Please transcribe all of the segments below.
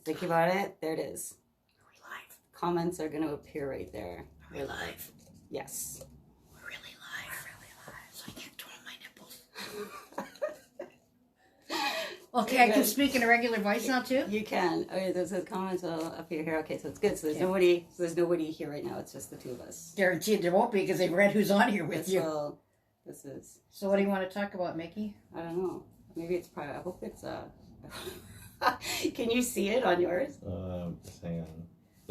Thinking about it, there it is. Are we live? Comments are going to appear right there. Are we live? Yes. We're really live. We're really live. So I can't twirl my nipples. Okay, I can speak in a regular voice now too? You can. Okay, there's a comment up here. Okay, so it's good. So there's nobody here right now. It's just the two of us. Guaranteed there won't be because they've read who's on here with you. Well, this is. So what do you want to talk about, Mickey? I don't know. Maybe it's private. I hope it's Can you see it on yours? Just hang on.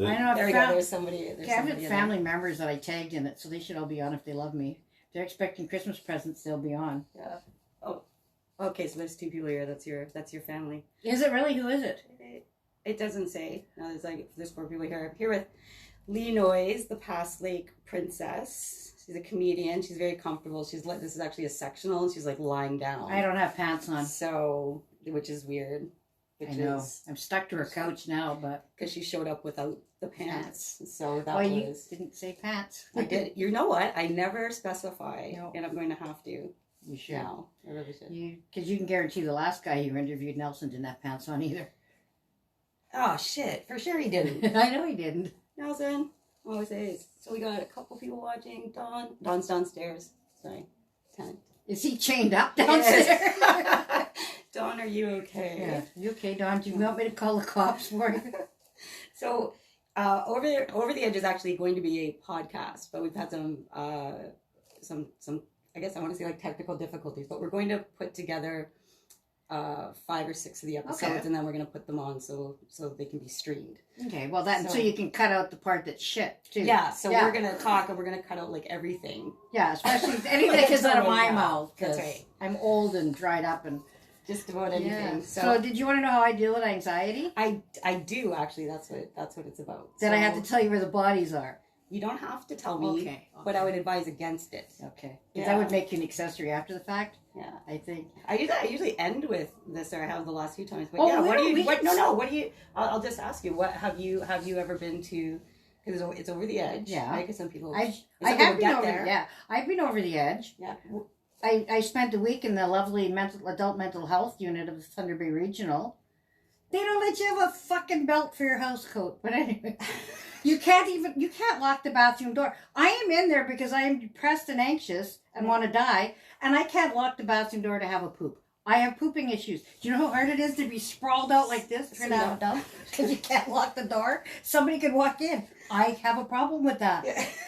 I know. There we go. There's somebody. I have family members that I tagged in it, so they should all be on if they love me. If they're expecting Christmas presents, they'll be on. Yeah. Oh. Okay, so there's two people here. That's your family. Is it really? Who is it? It doesn't say. No, there's four people here. I'm here with Noyes, the Past Lake Princess. She's a comedian. She's very comfortable. This is actually a sectional, and she's like lying down. I don't have pants on. So, which is weird. I know. I'm stuck to her couch now, but because she showed up without the pants. So that was. You didn't say pants. I did. You know what? I never specify, no. And I'm going to have to. You should. Now. I really should. Because you can guarantee the last guy you interviewed, Nelson, didn't have pants on either. Oh shit! For sure he didn't. I know he didn't. Nelson, always is. So we got a couple people watching. Don's downstairs. Sorry, tent. Is he chained up downstairs? Yes. Don, are you okay? Yeah. You okay, Don? Do you want me to call the cops for you? So, over the Edge is actually going to be a podcast, but we've had some I guess I want to say like technical difficulties, but we're going to put together 5 or 6 of the episodes, and then we're going to put them on so they can be streamed. Okay, well so you can cut out the part that's shit too. Yeah, so we're going to talk and we're going to cut out like everything. Yeah, especially anything that comes out of my mouth. That's right. I'm old and dried up and just about anything. Yeah. So did you want to know how I deal with anxiety? I do actually. That's what it's about. Then I have to tell you where the bodies are. You don't have to tell me, but I would advise against it. Okay. Because that would make you an accessory after the fact. Yeah, I think. I usually end with this, or I have the last few times. But what do you? I'll just ask you. What have you ever been to? Because it's over the edge. Yeah. Right? Because some people. I have been over there. Yeah, I've been over the edge. Yeah. I spent a week in the lovely adult mental health unit of the Thunder Bay Regional. They don't let you have a fucking belt for your house coat. But anyway, you can't lock the bathroom door. I am in there because I am depressed and anxious and want to die, and I can't lock the bathroom door to have a poop. I have pooping issues. Do you know how hard it is to be sprawled out like this trying to have a dump? Because you can't lock the door. Somebody could walk in. I have a problem with that.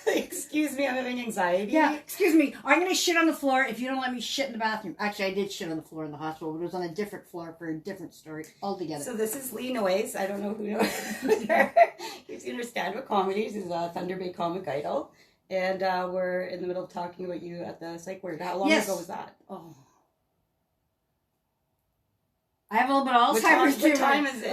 Excuse me, I'm having anxiety. Yeah, excuse me. I'm going to shit on the floor if you don't let me shit in the bathroom. Actually, I did shit on the floor in the hospital, but it was on a different floor for a different story altogether. So this is Noyes. I don't know who knows her. He's in her stand-up comedies. He's a Thunder Bay comic idol. And we're in the middle of talking about you at the psych ward. How long ago was that? Oh. I have a little bit of Alzheimer's. What time is it?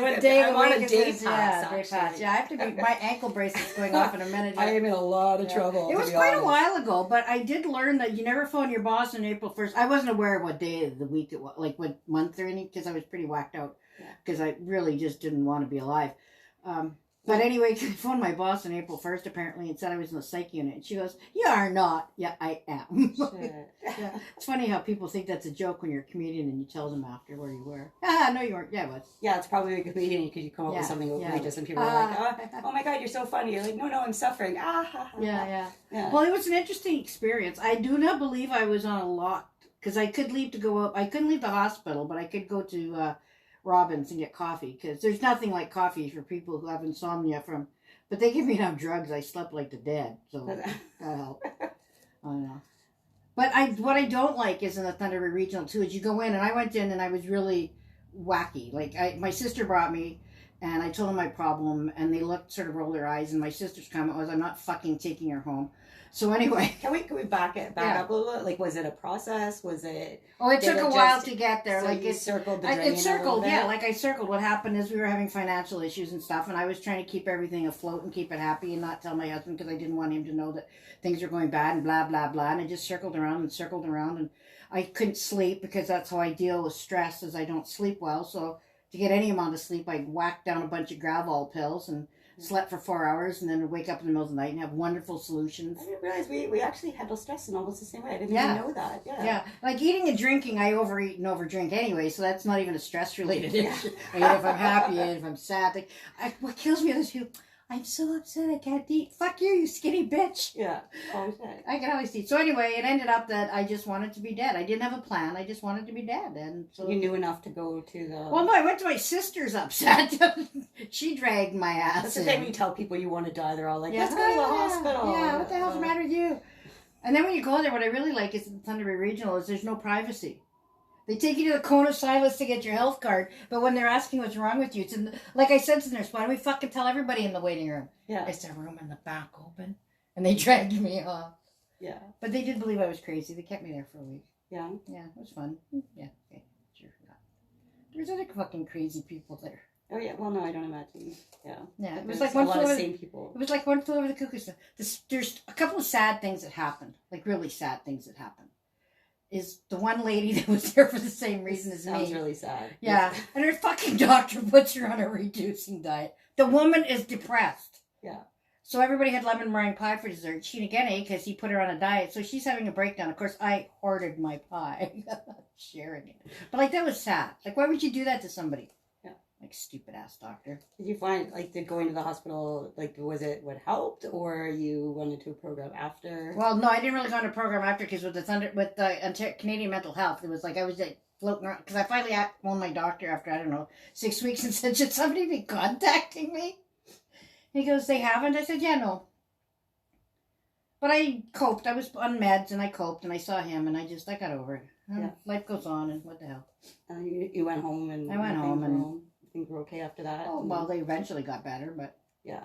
What day of the week is it? Yeah, day pass. Yeah, I have to be. My ankle bracelet's going off in a minute. I am in a lot of trouble. It was quite a while ago, but I did learn that you never phone your boss on April 1st. I wasn't aware of what day of the week it was, like what month or anything, because I was pretty whacked out. Because I really just didn't want to be alive. But anyway, I phoned my boss on April 1st, apparently, and said I was in the psych unit. And she goes, "You are not." Yeah, I am. Yeah. It's funny how people think that's a joke when you're a comedian and you tell them after where you were. No, you weren't. Yeah, I was. Yeah, it's probably like a comedian because you come up with something outrageous and people are like, oh my God, you're so funny. You're like, no, I'm suffering. Yeah. Well, it was an interesting experience. I do not believe I was on a locked, because I could leave to go up. I couldn't leave the hospital, but I could go to Robbins and get coffee, because there's nothing like coffee for people who have insomnia from, but they give me enough drugs. I slept like the dead, so that helped. I don't know. But what I don't like is in the Thunder Bay Regional too, is you go in, and I went in and I was really wacky. Like my sister brought me, and I told them my problem, and they sort of rolled their eyes, and my sister's comment was, "I'm not fucking taking her home." So anyway, can we back up a little bit? Like, was it a process? Was it? Oh, it took a while to get there. So like you circled the drain. It circled, yeah. Like I circled. What happened is we were having financial issues and stuff, and I was trying to keep everything afloat and keep it happy, and not tell my husband because I didn't want him to know that things were going bad and blah blah blah. And I just circled around, and I couldn't sleep because that's how I deal with stress, is I don't sleep well. So to get any amount of sleep, I whacked down a bunch of Gravol pills and slept for 4 hours, and then would wake up in the middle of the night and have wonderful solutions. I didn't realize we actually handle stress in almost the same way. I didn't even know that. Yeah. Like eating and drinking, I overeat and overdrink anyway, so that's not even a stress-related issue. I mean, if I'm happy and if I'm sad. What kills me is I'm so upset I can't eat. Fuck you skinny bitch. Yeah. Always right. I can always eat. So anyway, it ended up that I just wanted to be dead. I didn't have a plan. I just wanted to be dead. And so you knew enough to go to the... Well, no, I went to my sister's upset. She dragged my ass. That's the thing when you tell people you want to die, they're all like, let's go to the hospital. Yeah, what the hell's the matter with you? And then when you go there, what I really like is at the Thunder Bay Regional is there's no privacy. They take you to the cone of silence to get your health card, but when they're asking what's wrong with you, it's like I said to the nurse, why don't we fucking tell everybody in the waiting room? Yeah. It's a room in the back open. And they dragged me off. Yeah. But they did believe I was crazy. They kept me there for a week. Yeah. Yeah, it was fun. Yeah, okay. Sure. There's other fucking crazy people there. Oh yeah, well no, I don't imagine. Yeah. Yeah, it was like like one a lot flew of over same people. It was like one flew over the cuckoo's nest. There's a couple of sad things that happened, like really sad things that happened. Is the one lady that was there for the same reason as me. Sounds really sad. Yeah, and her fucking doctor puts her on a reducing diet. The woman is depressed. Yeah. So everybody had lemon meringue pie for dessert. She didn't get any because he put her on a diet. So she's having a breakdown. Of course, I hoarded my pie, sharing it. But like that was sad. Like, why would you do that to somebody? Like, stupid ass doctor. Did you find, like, did going to the hospital, like, was it what helped, or you went into a program after? Well, no, I didn't really go into a program after, because with the Canadian Mental Health, it was like I was like floating around, because I finally phoned my doctor after, I don't know, 6 weeks and said, should somebody be contacting me? He goes, they haven't? I said, yeah, no. But I coped. I was on meds, and I coped, and I saw him, and I got over it. Yeah. Life goes on, and what the hell. You went home, and... I went home, and... Think we're okay after that? Oh, well, they eventually got better, but... Yeah.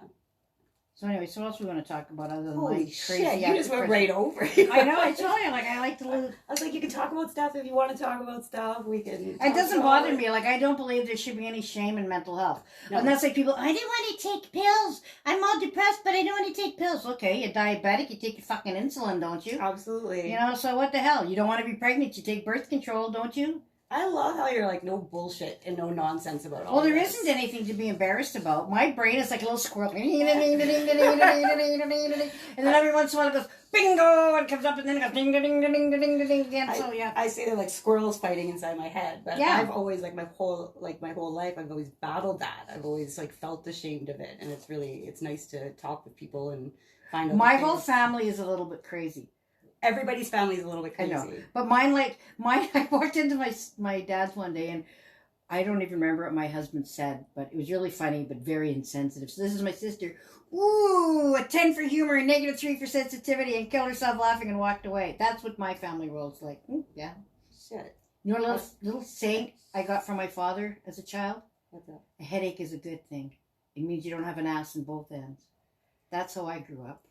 So anyway, so what else we want to talk about other than Holy my crazy... shit, you just went right over it. I know, I told you, like, I like to lose... I was like, you can talk about stuff if you want to talk about stuff. We can... It doesn't bother me. Like, I don't believe there should be any shame in mental health. No. And that's like people, I didn't want to take pills. I'm all depressed, but I don't want to take pills. Okay, you're diabetic. You take your fucking insulin, don't you? Absolutely. You know, so what the hell? You don't want to be pregnant. You take birth control, don't you? I love how you're like, no bullshit and no nonsense about all Well, there this. isn't anything to be embarrassed about. My brain is like a little squirrel. And then every once in a while it goes, bingo, and it comes up, and then it goes, ding, ding, ding, ding, ding, ding, ding, again. So, yeah. I say they're like squirrels fighting inside my head. But yeah. I've always, like, my whole life, I've always battled that. I've always, like, felt ashamed of it. And it's nice to talk with people and find out. My whole family is a little bit crazy. Everybody's family is a little bit crazy. I know. But I walked into my dad's one day, and I don't even remember what my husband said, but it was really funny, but very insensitive. So this is my sister. Ooh, a 10 for humor and -3 for sensitivity, and killed herself laughing and walked away. That's what my family world's like. Yeah. Shit. You know what little saying I got from my father as a child? What's that? A headache is a good thing. It means you don't have an ass in both ends. That's how I grew up.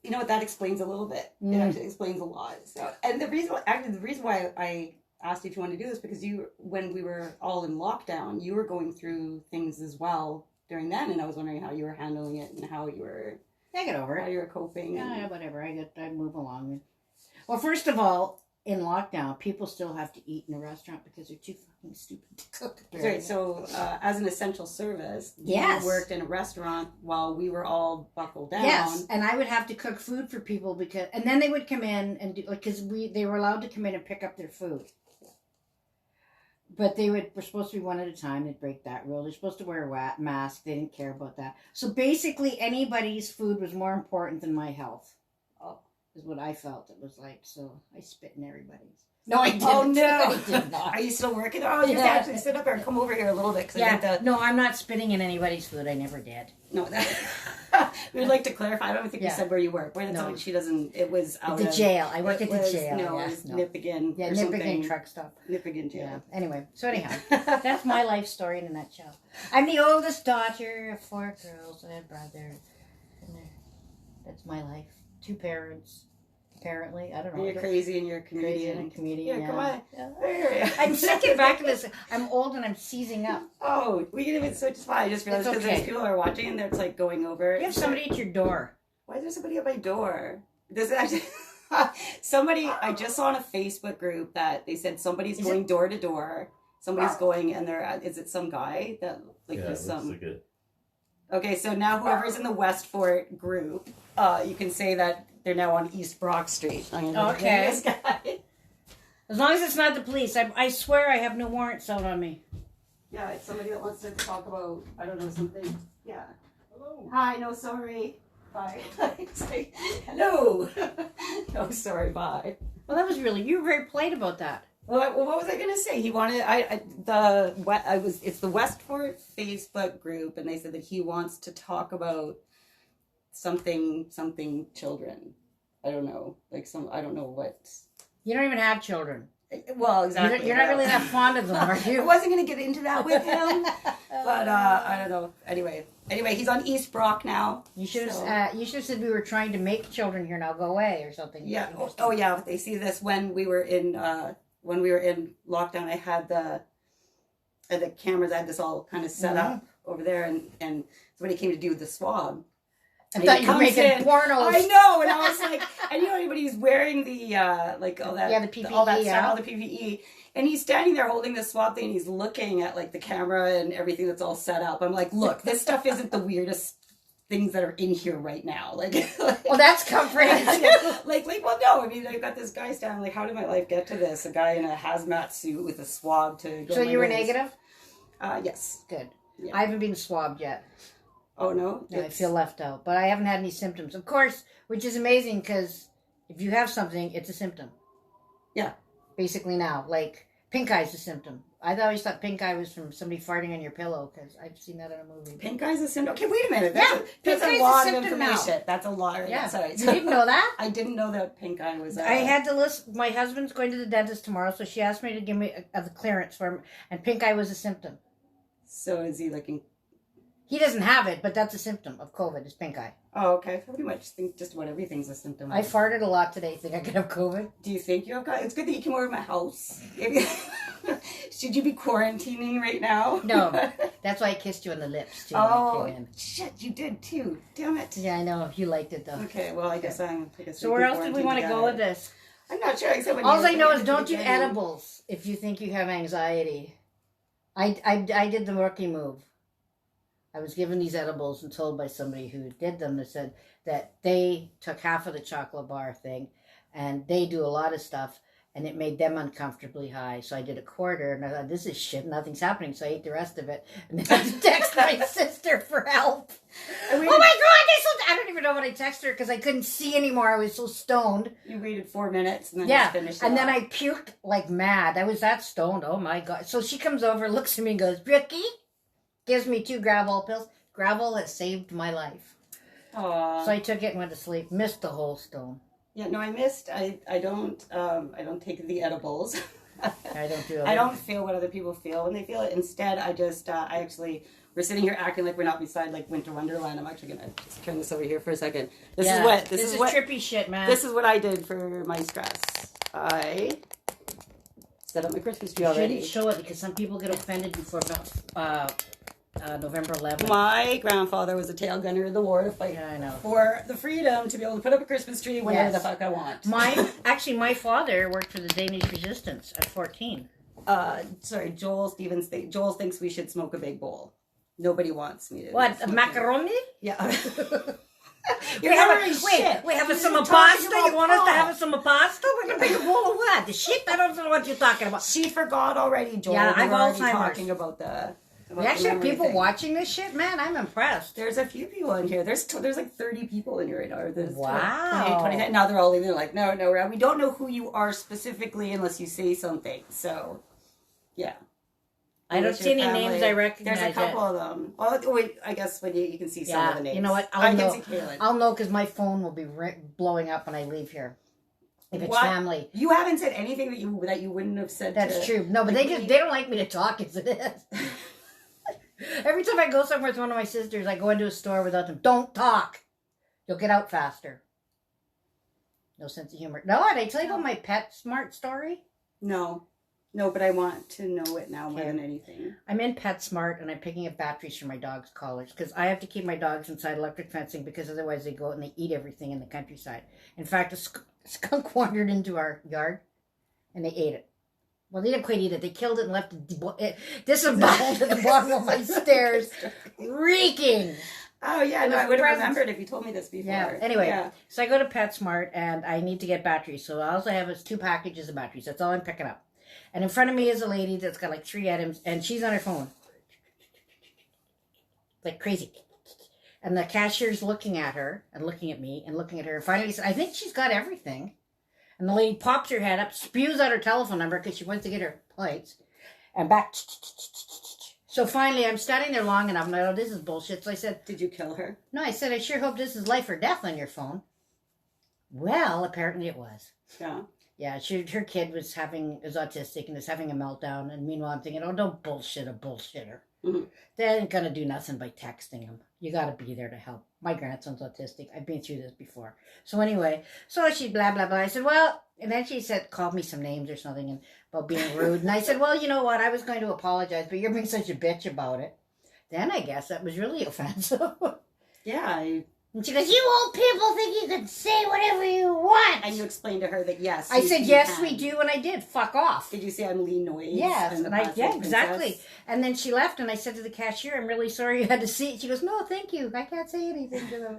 You know what? That explains a little bit. It actually explains a lot. So, and the reason why I asked you if you wanted to do this, because when we were all in lockdown, you were going through things as well during then, and I was wondering how you were handling it and how you were. I get over it. How you were coping. Yeah, whatever. I move along. Well, first of all, in lockdown, people still have to eat in a restaurant because they're too fucking stupid to cook. Right, so as an essential service, yes. You worked in a restaurant while we were all buckled down. Yes, and I would have to cook food for people and then they would come in and do, because they were allowed to come in and pick up their food. But we're supposed to be one at a time. They'd break that rule. They're supposed to wear a mask. They didn't care about that. So basically, anybody's food was more important than my health. Is what I felt it was like. So I spit in everybody's. No, I didn't. Oh, no. I did not. Are you still working? Oh, you actually sit up there and come over here a little bit. No, I'm not spitting in anybody's food. I never did. No, we'd like to clarify. I don't think you said where you work. She doesn't, it was out the jail. I work at the jail. No, it was Nippigan. Yeah, Nippigan truck stop. Nippigan jail. Yeah. Anyway, so anyhow, that's my life story in a nutshell. I'm the oldest daughter of 4 girls and a brother. And that's my life. 2 parents. Apparently, I don't know. You're crazy and you're a comedian. Crazy and a comedian. Yeah, come on. Yeah. I'm thinking back to this. I'm old and I'm seizing up. Oh, we can even switch spot. I just realized because people are watching and it's like going over. You have somebody at your door. Why is there somebody at my door? This is actually somebody I just saw on a Facebook group that they said somebody's going door to door Somebody's going and is it some guy that like Yeah, there's it looks some. like it. Okay, so now whoever's in the Westfort group, you can say that they're now on East Brock Street. I'm gonna Okay. this guy. As long as it's not the police. I swear I have no warrants out on me. Yeah, it's somebody that wants to talk about, I don't know, something. Yeah. Hello. Hi, no, sorry. Bye. Say, hello. No, sorry, bye. Well, that was really, you were very polite about that. What was I gonna say? He wanted it's the Westport Facebook group, and they said that he wants to talk about something children. I don't know, I don't know what. You don't even have children. Well, exactly. You're not really that fond of them, are you? I wasn't gonna get into that with him, but I don't know. Anyway, he's on East Brock now. You should have said we were trying to make children here now go away or something. Yeah. Oh yeah. They see this when we were in lockdown. I had the cameras. I had this all kind of set up over there, and somebody came to do the swab. I thought you were making pornos. I know, and I was like, and everybody's wearing the all that, the PPE, all that stuff, all the PPE, and he's standing there holding the swab thing, and he's looking at like the camera and everything that's all set up. I'm like, look, this stuff isn't the weirdest things that are in here right now. Like well, that's comforting too. Well, no, I mean, I've got this guy standing. Like, how did my life get to this? A guy in a hazmat suit with a swab to go. So you were nose. negative? Yes. Good. Yeah. I haven't been swabbed yet. Oh no, I feel left out, but I haven't had any symptoms. Of course, which is amazing because if you have something, it's a symptom. Yeah. Basically now, like pink eye's a symptom. I always thought pink eye was from somebody farting on your pillow because I've seen that in a movie. Pink eye's a symptom. Okay, wait a minute. That's a lot of information. Now. That's a lot. Yeah. Sorry. You didn't know that? I didn't know that pink eye was. I had to list. My husband's going to the dentist tomorrow, so she asked me to give me the clearance for him, and pink eye was a symptom. So is he looking? He doesn't have it, but that's a symptom of COVID, is pink eye. Oh, okay. I pretty much think just about everything's a symptom. I farted a lot today. Think I could have COVID? Do you think you have COVID? It's good that you came over to my house. Should you be quarantining right now? No. That's why I kissed you on the lips, too. Oh, shit. You did, too. Damn it. Yeah, I know. You liked it, though. Okay, well, I guess So where else did we want to go with this? I'm not sure. Except when all I know is don't do edibles if you think you have anxiety. I did the rookie move. I was given these edibles and told by somebody who did them that said that they took half of the chocolate bar thing and they do a lot of stuff and it made them uncomfortably high. So I did a quarter and I thought, this is shit, nothing's happening. So I ate the rest of it and then I texted my sister for help. Oh my God, I don't even know what I texted her because I couldn't see anymore. I was so stoned. You waited 4 minutes and then just finished it. And then I puked like mad. I was that stoned. Oh my God. So she comes over, looks at me and goes, Ricky? Gives me 2 Gravol pills. Gravol has saved my life. Aww. So I took it and went to sleep. Missed the whole stone. Yeah, no, I missed. I don't take the edibles. I don't do it. I don't feel what other people feel when they feel it. Instead, we're sitting here acting like we're not beside like Winter Wonderland. I'm actually gonna just turn this over here for a second. This is trippy shit, man. This is what I did for my stress. I set up my Christmas tree already. You shouldn't show it because some people get offended before November 11th. My grandfather was a tail gunner in the war to fight for the freedom to be able to put up a Christmas tree whenever the fuck I want. My father worked for the Danish Resistance at 14. Joel thinks we should smoke a big bowl. Nobody wants me to. What, macaroni? Yeah. We have some pasta? You want us to have some pasta? We're going to make a bowl of what? The shit? I don't know what you're talking about. She forgot already, Joel. Yeah, I've already Alzheimer's. Talking about we actually have people watching this shit? Man, I'm impressed. There's a few people in here. There's like 30 people in here right now. Wow. 20, now they're all leaving. They're like, no, we don't know who you are specifically unless you say something. So, yeah. I don't see any names I recognize. There's a couple of them. Oh, wait, I guess when you can see some of the names. You know what? I can see Kaylin. I'll know because my phone will be blowing up when I leave here. If it's family. You haven't said anything that you wouldn't have said. That's true. No, but they don't like me to talk as it is. Every time I go somewhere with one of my sisters, I go into a store without them. Don't talk. You'll get out faster. No sense of humor. No, did I tell you about my PetSmart story? No, but I want to know it now more than anything. I'm in PetSmart and I'm picking up batteries for my dog's collars because I have to keep my dogs inside electric fencing because otherwise they go out and they eat everything in the countryside. In fact, a skunk wandered into our yard and they ate it. Well, they didn't quite eat it. They killed it and left it disemboweled at the bottom of my stairs, reeking. Oh, yeah, no, I would have remembered if you told me this before. Yeah, anyway, so I go to PetSmart, and I need to get batteries. So all I have is 2 packages of batteries. That's all I'm picking up. And in front of me is a lady that's got like 3 items, and she's on her phone. Like crazy. And the cashier's looking at her, and looking at me, and looking at her. And finally said, I think she's got everything. And the lady pops her head up, spews out her telephone number, because she wants to get her plates. And back. So finally, I'm standing there long enough, and I go, this is bullshit. So I said, did you kill her? No, I said, I sure hope this is life or death on your phone. Well, apparently it was. Yeah. Yeah, her kid is autistic and is having a meltdown. And meanwhile, I'm thinking, oh, don't bullshit a bullshitter. Mm-hmm. They ain't going to do nothing by texting him. You got to be there to help. My grandson's autistic. I've been through this before. So anyway, so she blah, blah, blah. I said, well, and then she said, called me some names or something and about being rude. And I said, well, you know what? I was going to apologize, but you're being such a bitch about it. Then I guess that was really offensive. Yeah. And she goes, you old people think you can say whatever you want. And you explained to her that yes. I said, yes, we do. And I did. Fuck off. Did you say I'm Lee Noyes? Yes. Yeah, exactly. And then she left and I said to the cashier, I'm really sorry you had to see it. She goes, no, thank you. I can't say anything to them.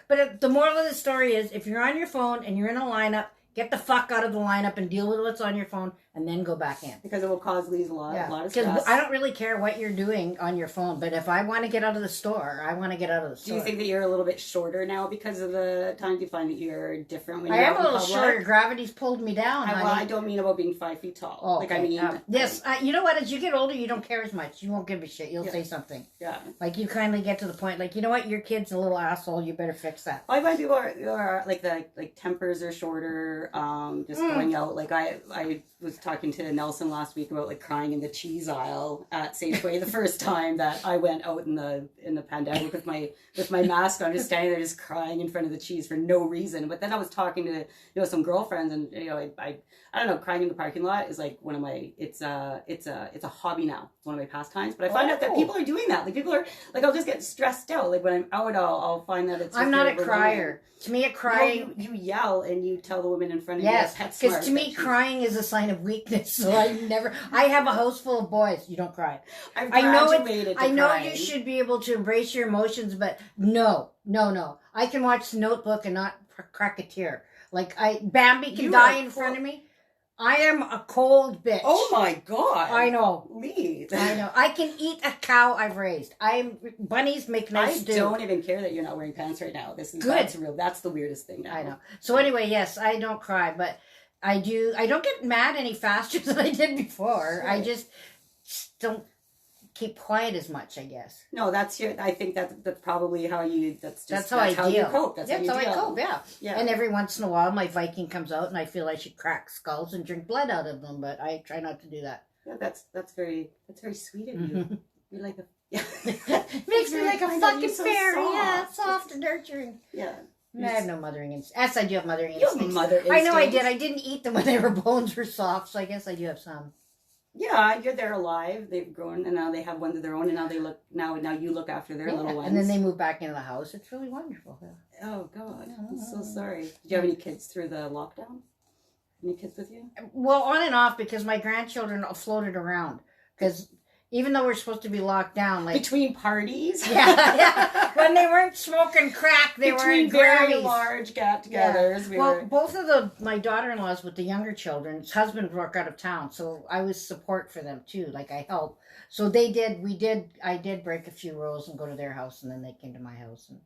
But the moral of the story is if you're on your phone and you're in a lineup, get the fuck out of the lineup and deal with what's on your phone and then go back in. Because it will cause Lee's a lot of stress. Because I don't really care what you're doing on your phone, but if I want to get out of the store, I want to get out of the store. Do you think that you're a little bit shorter now because of the time? Do you find that you're different when you're out in public? I am a little shorter. Gravity's pulled me down. Well, I don't mean about being 5 feet tall. Oh, okay. I mean... yes, you know what? As you get older, you don't care as much. You won't give a shit. You'll say something. Yeah. Like, you kindly get to the point, like, you know what? Your kid's a little asshole. You better fix that. I find people are like tempers are shorter, just going out. Like, I was talking to Nelson last week about like crying in the cheese aisle at Safeway the first time that I went out in the pandemic with my mask on, just standing there just crying in front of the cheese for no reason. But then I was talking to some girlfriends, and I don't know, crying in the parking lot is like one of my it's a hobby now. It's one of my pastimes. But I find out that people are doing that. Like people are like, I'll just get stressed out. Like when I'm out, I'll find that it's. I'm not a crier. To me, a crying. You yell and you tell the women in front of you. Yes, because to me, crying is a sign of weakness. So I have a house full of boys. You don't cry. I know you should be able to embrace your emotions, but no. I can watch The Notebook and not crack a tear. Like Bambi can die in front of me. I am a cold bitch. Oh my God. I know. Leave. I know. I can eat a cow I've raised. Bunnies make nice stew. I don't even care that you're not wearing pants right now. That's real. That's the weirdest thing now. I know. So anyway, yes, I don't cry, but I do. I don't get mad any faster than I did before. Right. I just don't keep quiet as much, I guess. No, I think that's probably how you. That's how you cope. That's how I cope. Yeah. And every once in a while, my Viking comes out, and I feel I should crack skulls and drink blood out of them, but I try not to do that. Yeah, that's very sweet of you. You're like a. Yeah. Makes me like a fucking fairy. Soft. Yeah, soft and nurturing. Yeah. I have no mothering instincts. Yes, I do have mothering instincts. instincts. You have mother instincts. I know I did. I didn't eat them when their bones were soft, so I guess I do have some. Yeah, they're alive. They've grown, and now they have one of their own. And now they look. Now you look after their little ones. And then they move back into the house. It's really wonderful. Yeah. Oh God, I'm so sorry. Did you have any kids through the lockdown? Any kids with you? Well, on and off, because my grandchildren floated around. Because even though we're supposed to be locked down, like between parties, yeah, when they weren't smoking crack, they were in very large get-togethers. Yeah. Both of my daughter-in-laws with the younger children's husbands work out of town, so I was support for them too. Like I helped. So I did break a few rules and go to their house, and then they came to my house, and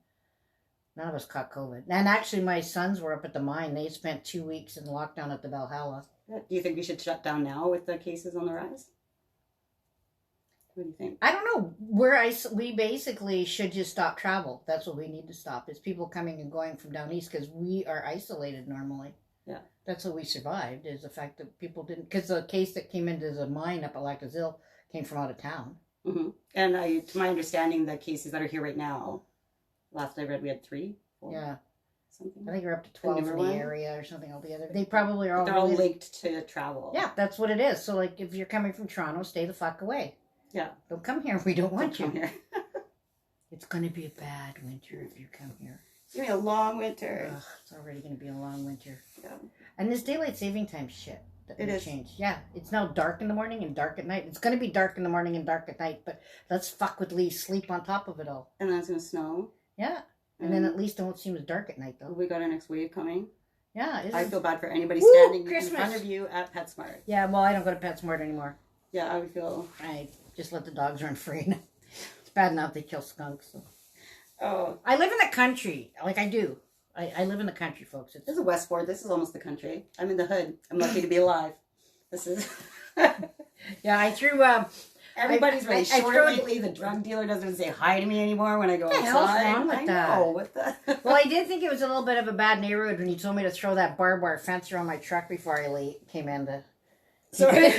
none of us caught COVID. And actually, my sons were up at the mine. They spent 2 weeks in lockdown at the Valhalla. Do you think we should shut down now with the cases on the rise? What do you think? I don't know. We basically should just stop travel. That's what we need to stop, is people coming and going from down east, because we are isolated normally. Yeah. That's what we survived, is the fact that people didn't, because the case that came into the mine up at Lac-des-Îles came from out of town. Mm-hmm. And to my understanding, the cases that are here right now, last I read, we had 3, 4. Yeah. Something. I think we're up to 12 in the area or something altogether. They probably are all. They're all linked to travel. Yeah, that's what it is. So, like, if you're coming from Toronto, stay the fuck away. Yeah. Don't come here. We don't want you. Here. It's going to be a bad winter if you come here. It's going to be a long winter. Ugh, it's already going to be a long winter. Yeah. And this daylight saving time shit. that It we is. changed. Yeah, it's now dark in the morning and dark at night. It's going to be dark in the morning and dark at night, but let's fuck with Lee's sleep on top of it all. And then it's going to snow. Yeah, and then at least it won't seem as dark at night, though. We got our next wave coming. Yeah. I feel bad for anybody standing Christmas. in front of you at PetSmart. Yeah, well, I don't go to PetSmart anymore. Yeah, I would feel... I just let the dogs run free. It's bad enough they kill skunks. So. Oh. I live in the country. Like, I do. I live in the country, folks. This is Westport. This is almost the country. I'm in the hood. I'm lucky to be alive. This is... Yeah, I threw... Everybody's really short lately. The drug dealer doesn't even say hi to me anymore when I go outside. What the hell's wrong with that? I know. What the... Well, I did think it was a little bit of a bad neighborhood when you told me to throw that barbed wire fence around my truck before I came in to... Sorry.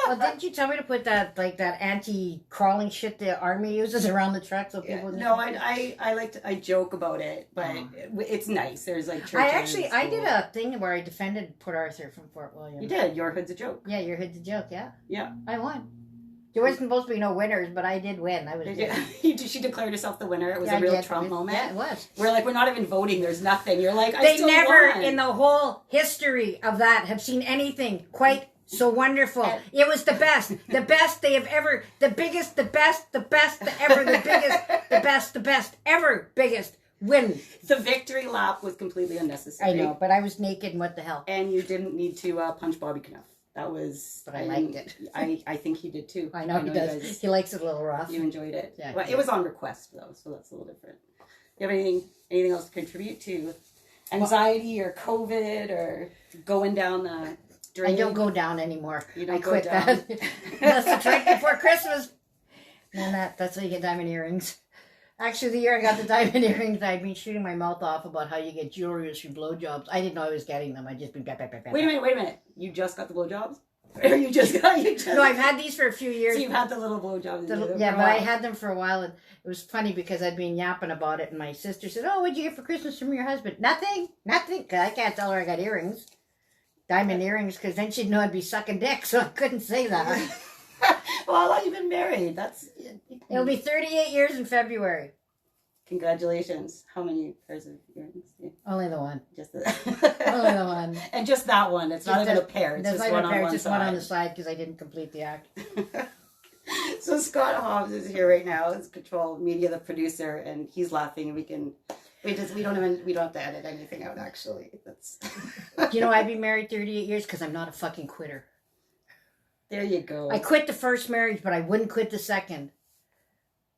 Well, didn't you tell me to put that anti-crawling shit the army uses around the truck so people... No, I joke about it, but it's nice. There's like churches. I did a thing where I defended Port Arthur from Fort William. You did. Your hood's a joke. Yeah, your hood's a joke, yeah. Yeah. I won. There wasn't supposed to be no winners, but I did win. I was good. She declared herself the winner. It was a real Trump moment. Yeah, it was. We're not even voting. There's nothing. You're like, They never in the whole history of that have seen anything quite so wonderful. It was the best they have ever, the biggest, the best ever, the biggest, the best ever, biggest win. The victory lap was completely unnecessary. I know, but I was naked and what the hell. And you didn't need to punch Bobby Knuff. That was... But I liked it. I think he did too. I know he does. He likes it a little rough. You enjoyed it. Yeah. Well, it was on request though, so that's a little different. You have anything else to contribute to anxiety or COVID or going down the drain? I don't go down anymore. You don't I go quit down. that. That's the trick before Christmas. And that's how you get diamond earrings. Actually, the year I got the diamond earrings, I'd been shooting my mouth off about how you get jewelry through blowjobs. I didn't know I was getting them. I'd just been... Wait a minute. You just got the blowjobs? Or you just... No, I've had these for a few years. So you've had the little blowjobs. Yeah, but I had them for a while, and it was funny because I'd been yapping about it, and my sister said, "Oh, what'd you get for Christmas from your husband?" Nothing. Cause I can't tell her I got earrings. Diamond earrings, because then she'd know I'd be sucking dick, so I couldn't say that. Well, how long you been married? It'll be 38 years in February. Congratulations. How many pairs of earrings? Only the one. Just Only the one. And just that one. It's not even a pair. It's just one on one just side. one on the side because I didn't complete the act. So Scott Hobbs is here right now. It's Control Media, the producer, and he's laughing. We don't have to edit anything out. Actually, that's. You know, I've been married 38 years because I'm not a fucking quitter. There you go. I quit the first marriage, but I wouldn't quit the second.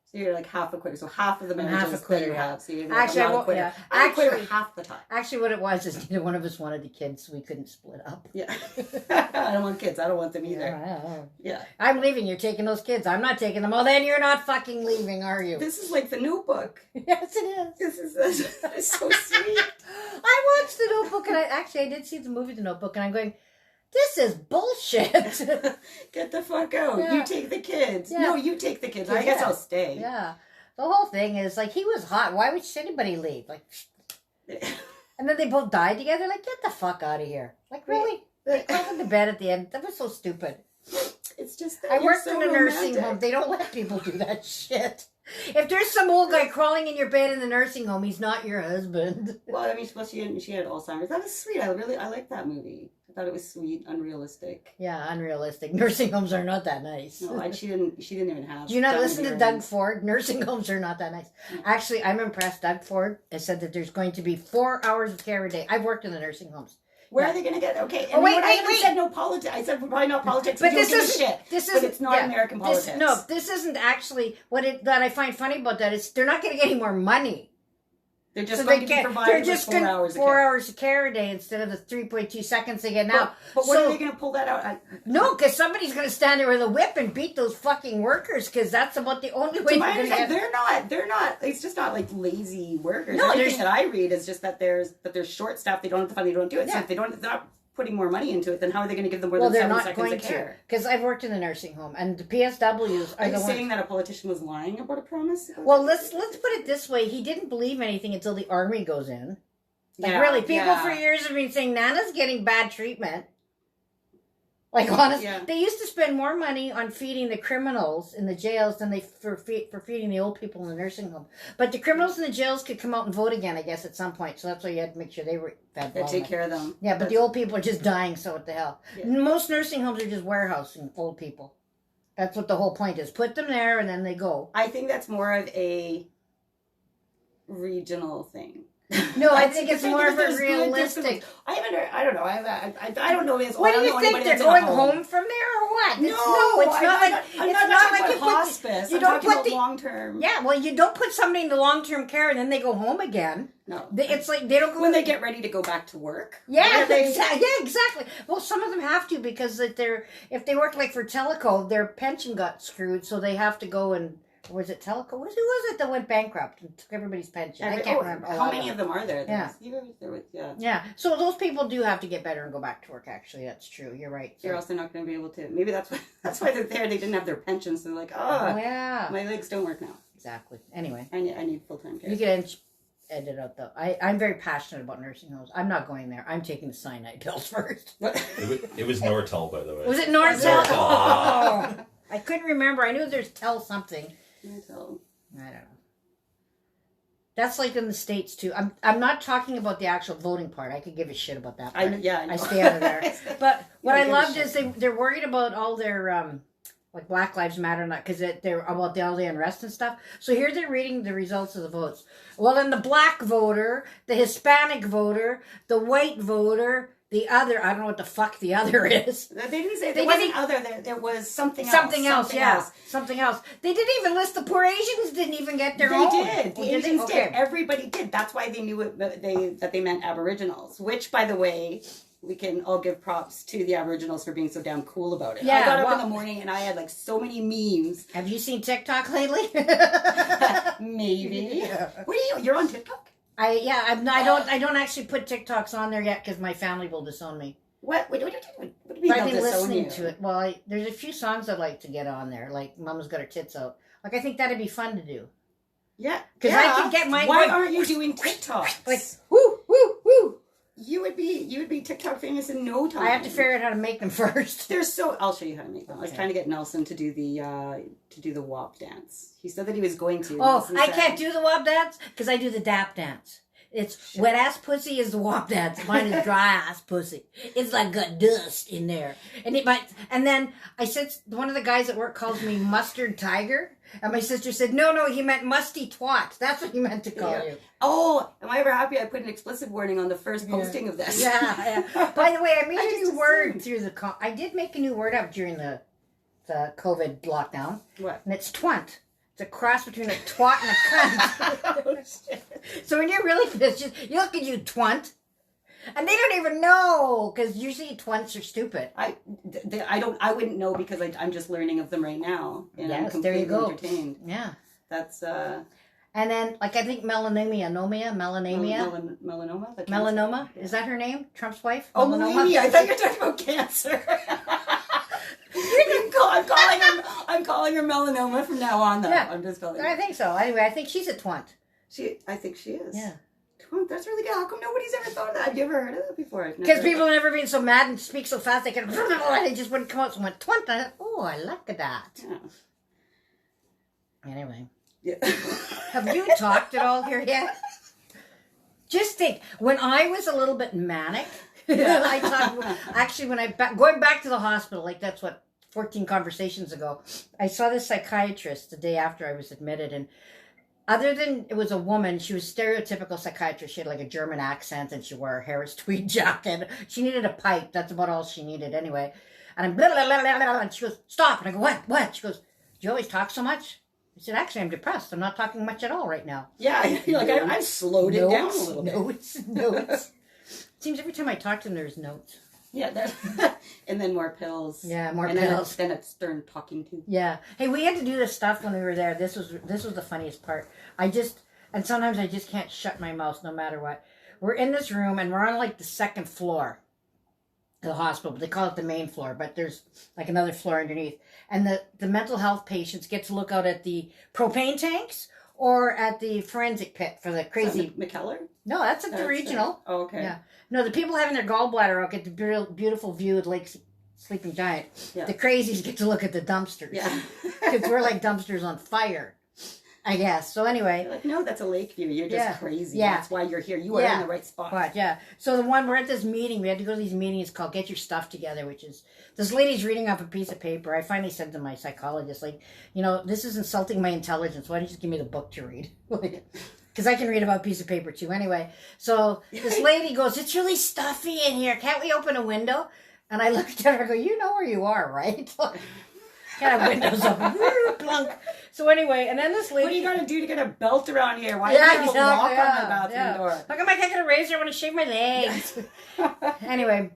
So you're like half a quitter. So half of the marriages half a quitter, that you have. So you're like, actually, I'm not a quitter. Yeah. I'm a quitter half the time. Actually, what it was is neither one of us wanted the kids, so we couldn't split up. Yeah. I don't want kids. I don't want them either. Yeah. I'm leaving. You're taking those kids. I'm not taking them. Well, then you're not fucking leaving, are you? This is like The Notebook. Yes, it is. That is so sweet. I watched The Notebook, and I did see the movie The Notebook, and I'm going, this is bullshit. Get the fuck out. Yeah. You take the kids. Yeah. No, you take the kids. I guess I'll stay. Yeah. The whole thing is, like, he was hot. Why would anybody leave? Like, and then they both died together. Like, get the fuck out of here. Like, really? They crawled into bed at the end. That was so stupid. It's just I worked in a nursing home. They don't let people do that shit. If there's some old guy crawling in your bed in the nursing home, he's not your husband. Well, I mean, she had Alzheimer's. That was sweet. I like that movie. I thought it was sweet, unrealistic. Yeah, unrealistic. Nursing homes are not that nice. No, she didn't even have. Do you not listen to Doug Ford? Nursing homes are not that nice. Actually, I'm impressed. Doug Ford has said that there's going to be 4 hours of care a day. I've worked in the nursing homes. Where are they going to get? Okay. And wait. I said no politics. I said why not politics? But this is shit. But it's not American politics. This isn't actually that I find funny about that is they're not going to get any more money. They're just going to be provided with 4 hours of care. 4 hours of care a day instead of the 3.2 seconds they get now. But when are they going to pull that out? No, because somebody's going to stand there with a whip and beat those fucking workers because that's about the only way they're going to get... They're not, it's just not like lazy workers. No, Everything that I read is just that there's short staff, they don't have the fund, they don't do it. Yeah. So if they're not putting more money into it, then how are they going to give them more than 7 seconds of care? Because I've worked in the nursing home, and the PSWs are you saying that a politician was lying about a promise? Well, let's put it this way: he didn't believe anything until the army goes in. Like really, people for years have been saying Nana's getting bad treatment. Like, honestly, Yeah. they used to spend more money on feeding the criminals in the jails than they for feeding the old people in the nursing home. But the criminals in the jails could come out and vote again, I guess, at some point. So that's why you had to make sure they were fed. They take care of them. Yeah, but the old people are just dying, so what the hell? Yeah. Most nursing homes are just warehousing old people. That's what the whole point is. Put them there and then they go. I think that's more of a regional thing. No, I think it's more of a realistic. I don't know. I don't know this. What do you think? They're going home from there or what? No, it's not like I'm not talking about you hospice. You I'm don't talking put about long term. Yeah, well, you don't put somebody into long term care and then they go home again. No, it's like they don't go when they get ready to go back to work. Yeah, exactly. Well, some of them have to because if they work like for Teleco, their pension got screwed, so they have to go and. Or was it Teleco? Who was it that went bankrupt and took everybody's pension? I can't remember. How many of them are there? Yeah. Yeah. So those people do have to get better and go back to work. Actually, that's true. You're right. So. You're also not going to be able to. Maybe that's why they're there. They didn't have their pensions. So they're like, yeah, my legs don't work now. Exactly. Anyway, I need full time care. You can edit out though. I'm very passionate about nursing homes. I'm not going there. I'm taking the cyanide pills first. It was Nortel, by the way. Was it Nortel? Oh, I couldn't remember. I knew there's Tel something. I don't know. That's like in the States too. I'm not talking about the actual voting part. I could give a shit about that part. I stay out of there. But what I loved is they're worried about all their like Black Lives Matter, not because they're about all the unrest and stuff. So here they're reading the results of the votes. Well, in the black voter, the Hispanic voter, the white voter. The other, I don't know what the fuck the other is. They didn't say there wasn't other. There was something else. Something else. They didn't even list the poor Asians. Didn't even get their own. They did. The Asians did. Everybody did. That's why they knew that they meant Aboriginals. Which, by the way, we can all give props to the Aboriginals for being so damn cool about it. Yeah, I got up in the morning and I had like so many memes. Have you seen TikTok lately? Maybe. Yeah. What are you? You're on TikTok? I don't actually put TikToks on there yet because my family will disown me. What do you mean? I've been listening to it. Well, there's a few songs I'd like to get on there, like "Mama's Got Her Tits Out." Like I think that'd be fun to do. Yeah, because I could get my. Why aren't you doing TikToks? Like woo woo woo. You would be TikTok famous in no time. I have to figure out how to make them first. I'll show you how to make them. Okay. I was trying to get Nelson to do the WAP dance. He said that he was going to. Oh, I can't do the WAP dance because I do the DAP dance. It's wet ass pussy is the WAP dance. Mine is dry ass pussy. It's like got dust in there. And then I said one of the guys at work calls me Mustard Tiger. And my sister said, no, he meant musty twat. That's what he meant to call you. Oh, am I ever happy I put an explicit warning on the first posting of this? Yeah. By the way, I made a new word through I did make a new word up during the COVID lockdown. What? And it's twant. It's a cross between a twat and a cunt. Oh, shit. So when you're really pissed, you look at you, twant. And they don't even know, because usually twants are stupid. I wouldn't know because I'm just learning of them right now. And I'm completely entertained. Yeah. That's, And then, like, I think melanoma. Melanoma? Is that her name? Trump's wife? Oh, Melania. I thought you were talking about cancer. I'm calling her melanoma from now on, though. Yeah. I'm just calling her. I think so. Anyway, I think she's a twant. I think she is. Yeah. That's really good. How come nobody's ever thought of that? Have you ever heard of that before? Because people have never been so mad and speak so fast they can. They just wouldn't come out. So I went, twant. I thought, oh, I like that. Yeah. Anyway. Yeah. Have you talked at all here yet? Just think, when I was a little bit manic, I talked. Actually, going back to the hospital, like that's what 14 conversations ago, I saw this psychiatrist the day after I was admitted, and. Other than it was a woman, she was stereotypical psychiatrist. She had like a German accent and she wore a Harris tweed jacket. She needed a pipe. That's about all she needed anyway. And I'm blah, blah, blah, blah, blah, and she goes, stop. And I go, what? She goes, do you always talk so much? I said, actually, I'm depressed. I'm not talking much at all right now. Yeah, I feel like I've slowed it down a little bit. Notes. Seems every time I talk to them, there's notes. Yeah, and then more pills. Yeah, more pills. Then it's stern talking to. Yeah. Hey, we had to do this stuff when we were there. This was the funniest part. And sometimes I just can't shut my mouth no matter what. We're in this room and we're on like the second floor of the hospital. They call it the main floor, but there's like another floor underneath. And the mental health patients get to look out at the propane tanks or at the forensic pit for the crazy... McKellar? No, that's at the regional. Oh, okay. Yeah. No, the people having their gallbladder out get the beautiful view of Lake Sleeping Giant. Yeah. The crazies get to look at the dumpsters. Yeah. Because we're like dumpsters on fire, I guess. So anyway. You're like, no, that's a lake view. You're just crazy. Yeah. That's why you're here. You are in the right spot. But yeah. So the one, we're at this meeting. We had to go to these meetings called Get Your Stuff Together, which is, this lady's reading off a piece of paper. I finally said to my psychologist, like, you know, this is insulting my intelligence. Why don't you just give me the book to read? Because I can read about a piece of paper too. Anyway, so this lady goes, it's really stuffy in here. Can't we open a window? And I looked at her and go, you know where you are, right? Kind of windows open. Plunk. So anyway, and then this lady... What are you going to do to get a belt around here? Why are you going to knock on my bathroom door? How come I can't get a razor? I want to shave my legs. Anyway,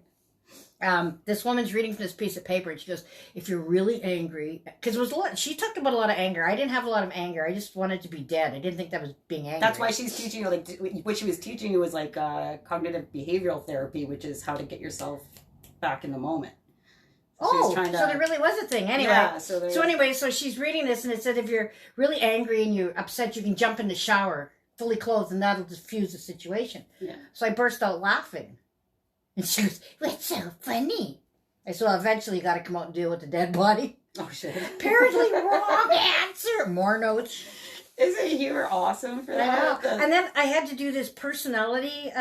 this woman's reading from this piece of paper, and she goes, if you're really angry... Because it was a lot... She talked about a lot of anger. I didn't have a lot of anger. I just wanted to be dead. I didn't think that was being angry. That's why she's teaching you, like, what she was teaching you was, like, cognitive behavioral therapy, which is how to get yourself back in the moment. So there really was a thing. Anyway, so she's reading this, and it said if you're really angry and you're upset, you can jump in the shower fully clothed, and that'll diffuse the situation. Yeah. So I burst out laughing, and she goes, "What's so funny?" I said, "Well, eventually you got to come out and deal with the dead body." Oh shit! Apparently wrong answer. More notes. Isn't humor awesome for that? I know. And then I had to do this personality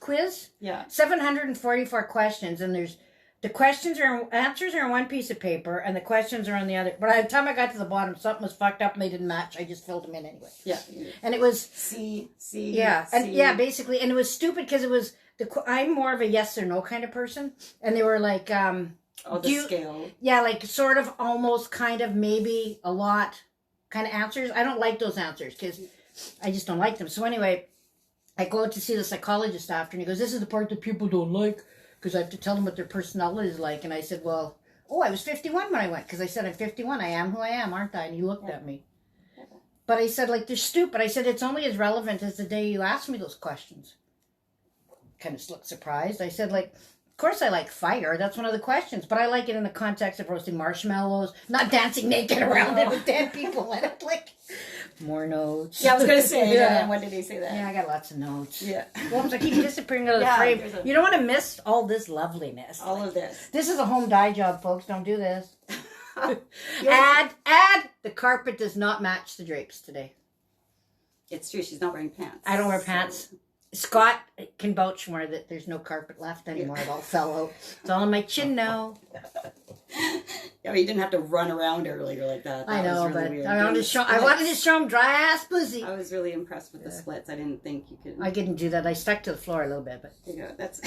quiz. Yeah. 744 questions, and there's. The answers are on one piece of paper, and the questions are on the other. But by the time I got to the bottom, something was fucked up, and they didn't match. I just filled them in anyway. Yeah. And it was basically, and it was stupid because it was I'm more of a yes or no kind of person, and they were like, scale. Yeah, like sort of, almost, kind of, maybe, a lot, kind of answers. I don't like those answers because I just don't like them. So anyway, I go out to see the psychologist after, and he goes, "This is the part that people don't like." Because I have to tell them what their personality is like. And I said, well, I was 51 when I went. Because I said, I'm 51. I am who I am, aren't I? And he looked at me. But I said, like, they're stupid. I said, it's only as relevant as the day you asked me those questions. Kind of looked surprised. I said, like, of course I like fire. That's one of the questions. But I like it in the context of roasting marshmallows, not dancing naked around it with dead people in it. Like, more notes. Yeah, I was going to say, when did he say that? Yeah, I got lots of notes. Yeah. Whoops, I keep disappearing out of the frame. You don't want to miss all this loveliness. All of this. This is a home dye job, folks. Don't do this. Add, the carpet does not match the drapes today. It's true, she's not wearing pants. I don't wear pants. Scott can vouch more that there's no carpet left anymore. It all fell out. It's all on my chin now. Yeah, you didn't have to run around earlier like that. I know, but I wanted to show him dry ass pussy. I was really impressed with the splits. I didn't think you could. I didn't do that. I stuck to the floor a little bit, but that's.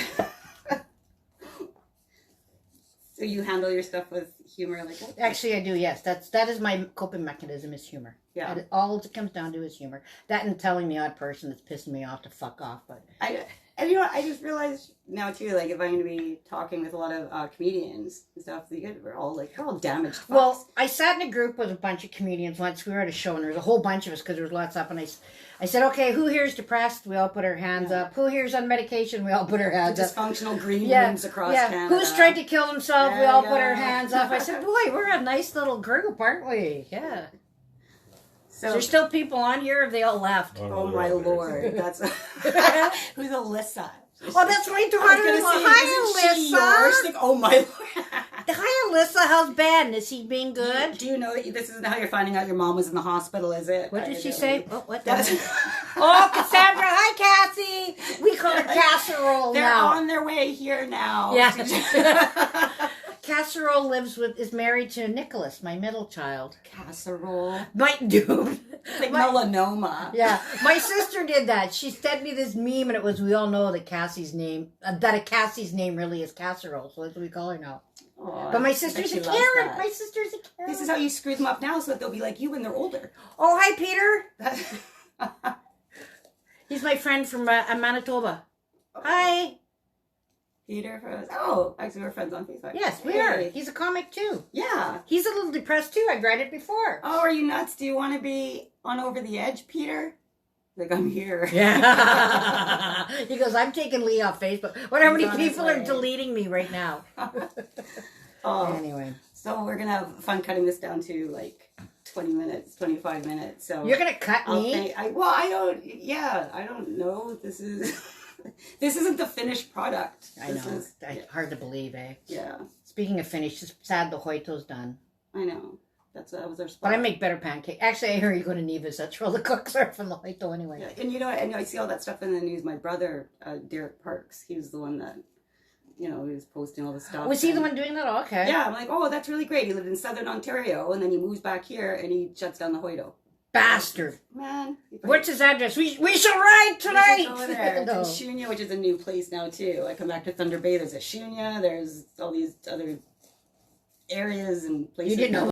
So you handle your stuff with humor like that? Actually, I do. Yes, that is my coping mechanism. Is humor. Yeah. All it comes down to is humor. That and telling the odd person that's pissing me off to fuck off. But and you know what? I just realized now too, like if I'm going to be talking with a lot of comedians and stuff, we're all damaged fucks. Well, I sat in a group with a bunch of comedians once. We were at a show, and there was a whole bunch of us because there was lots up. And I said, okay, who here is depressed? We all put our hands up. Who here is on medication? We all put our hands up. Dysfunctional green rooms across Canada. Who's tried to kill themselves? We all put our hands up. I said, boy, we're a nice little group, aren't we? Yeah. So there's still people on here, or have they all left? Oh my lord. That's who's Alyssa? Oh, that's my daughter-in-law. Hi, Alyssa. Oh my lord. Hi, Alyssa. How's Ben? Is he being good? Do you know that this isn't how you're finding out your mom was in the hospital, is it? What did she say? What? Oh, Cassandra. Hi, Cassie. We call her Casserole They're now. on their way here now. Yeah. Casserole is married to Nicholas, my middle child. Casserole. My dude. Like melanoma. Yeah. My sister did that. She sent me this meme, and it was, we all know that Cassie's name really is Casserole, so that's what we call her now. Oh, but my sister's a carrot. My sister's a carrot. This is how you screw them up now so that they'll be like you when they're older. Oh, hi, Peter. He's my friend from Manitoba. Okay. Hi. Peter actually we're friends on Facebook. Yes, we are. He's a comic too. Yeah. He's a little depressed too. I've read it before. Oh, are you nuts? Do you want to be on Over the Edge, Peter? Like, I'm here. Yeah. He goes, I'm taking Lee off Facebook. Wonder how many people are deleting me right now. Anyway. So we're going to have fun cutting this down to like 20 minutes, 25 minutes. So you're going to cut me? I don't know. This isn't the finished product. I know. Hard to believe, eh? Yeah. Speaking of finished, it's sad the Hoito's done. I know. That was our spot. But I make better pancakes. Actually, I hear you go to Neva's. That's where all the cooks are from the Hoito anyway. Yeah, and you know, I see all that stuff in the news. My brother, Derek Parks, he was the one that, he was posting all the stuff. Was he the one doing that? Oh, okay. Yeah, I'm like, oh, that's really great. He lived in Southern Ontario, and then he moves back here, and he shuts down the Hoito. Bastard. Man. What's his address? We shall ride tonight! We should go there. It's in Shunya, which is a new place now, too. I come back to Thunder Bay, there's a Shunya, there's all these other areas and places. You didn't know